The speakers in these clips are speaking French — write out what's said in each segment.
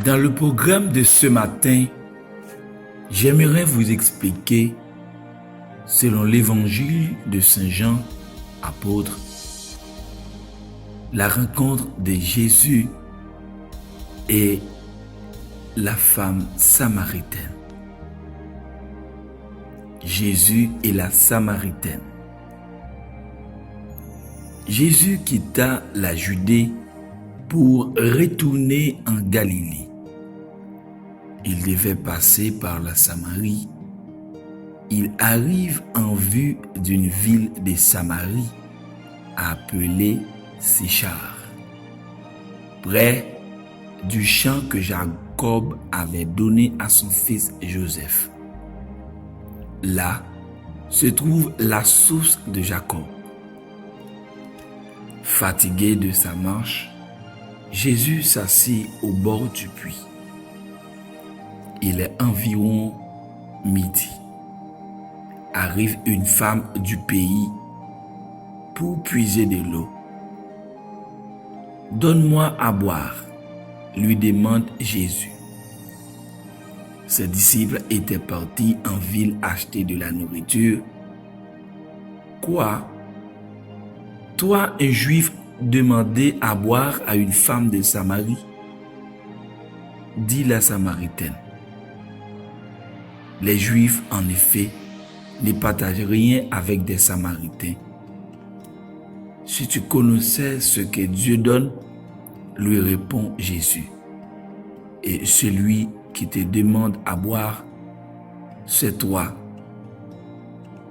Dans le programme de ce matin, j'aimerais vous expliquer, selon l'évangile de Saint Jean, apôtre, la rencontre de Jésus et la femme samaritaine. Jésus et la Samaritaine. Jésus quitta la Judée pour retourner en Galilée. Il devait passer par la Samarie. Il arrive en vue d'une ville de Samarie appelée Sychar, près du champ que Jacob avait donné à son fils Joseph. Là se trouve la source de Jacob. Fatigué de sa marche, Jésus s'assit au bord du puits. Il est environ midi. Arrive une femme du pays pour puiser de l'eau. « Donne-moi à boire », lui demande Jésus. Ses disciples étaient partis en ville acheter de la nourriture. « Quoi? Toi, un juif, demander à boire à une femme de Samarie ?» dit la Samaritaine. Les Juifs, en effet, ne partagent rien avec des Samaritains. Si tu connaissais ce que Dieu donne, lui répond Jésus, et celui qui te demande à boire, c'est toi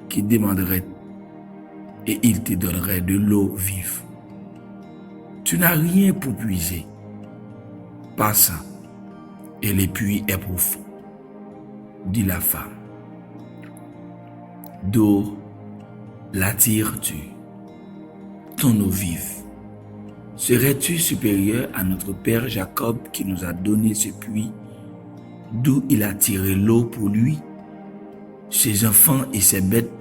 qui demanderais et il te donnerait de l'eau vive. Tu n'as rien pour puiser. Passe, et le puits est profond, dit la femme. D'où l'attires-tu, ton eau vive? Serais-tu supérieur à notre père Jacob qui nous a donné ce puits, d'où il a tiré l'eau pour lui, ses enfants et ses bêtes?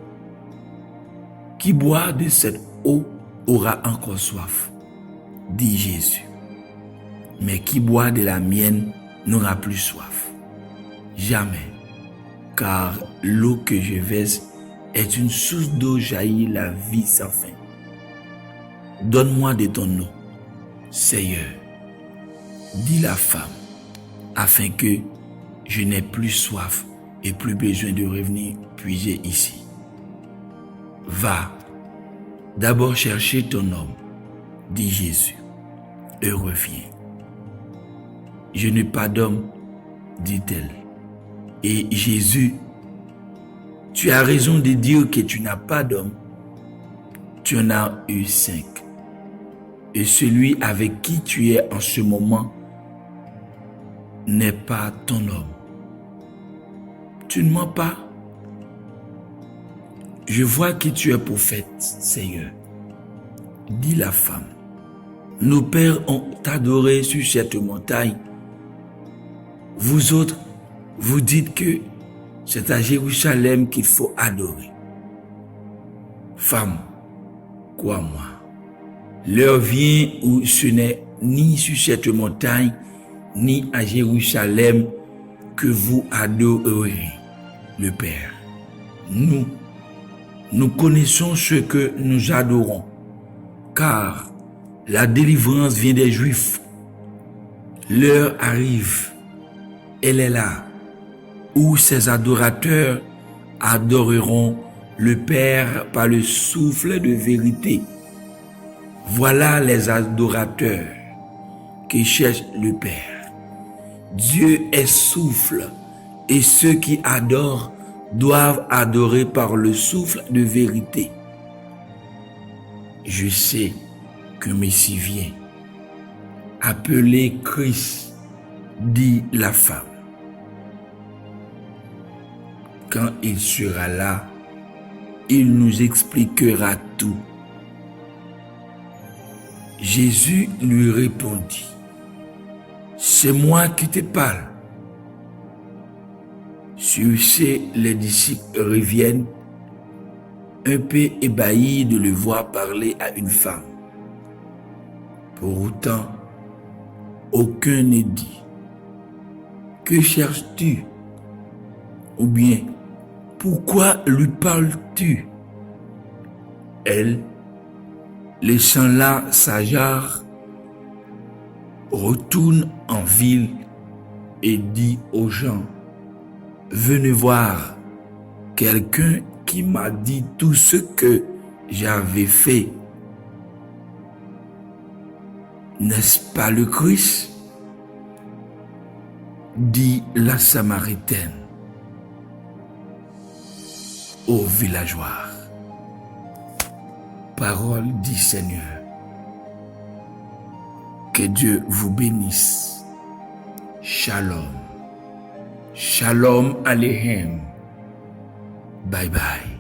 Qui boit de cette eau aura encore soif, dit Jésus. Mais qui boit de la mienne n'aura plus soif. Jamais, car l'eau que je verse est une source d'eau jaillit la vie sans fin. Donne-moi de ton eau, Seigneur, dit la femme, afin que je n'ai plus soif et plus besoin de revenir puiser ici. Va, d'abord chercher ton homme, dit Jésus, et reviens. Je n'ai pas d'homme, dit-elle. Et Jésus, tu as raison de dire que tu n'as pas d'homme. Tu en as eu 5. Et celui avec qui tu es en ce moment n'est pas ton homme. Tu ne mens pas. Je vois que tu es prophète, Seigneur, dit la femme. Nos pères ont adoré sur cette montagne. Vous autres, vous dites que c'est à Jérusalem qu'il faut adorer. Femme, crois-moi, l'heure vient où ce n'est ni sur cette montagne, ni à Jérusalem que vous adorerez le Père. Nous connaissons ce que nous adorons, car la délivrance vient des Juifs. L'heure arrive, elle est là, où ces adorateurs adoreront le Père par le souffle de vérité. Voilà les adorateurs qui cherchent le Père. Dieu est souffle, et ceux qui adorent doivent adorer par le souffle de vérité. Je sais que Messie vient, appelé Christ, dit la femme. Quand il sera là, il nous expliquera tout. Jésus lui répondit, « C'est moi qui te parle. » Sur ce, les disciples reviennent, un peu ébahis de le voir parler à une femme. Pour autant, aucun ne dit Que cherches-tu? Ou bien, pourquoi lui parles-tu? Elle, laissant là sa jarre, retourne en ville et dit aux gens, venez voir quelqu'un qui m'a dit tout ce que j'avais fait. N'est-ce pas le Christ? Dit la Samaritaine aux villageois. Parole du Seigneur. Que Dieu vous bénisse. Shalom. Shalom Aleichem. Bye bye.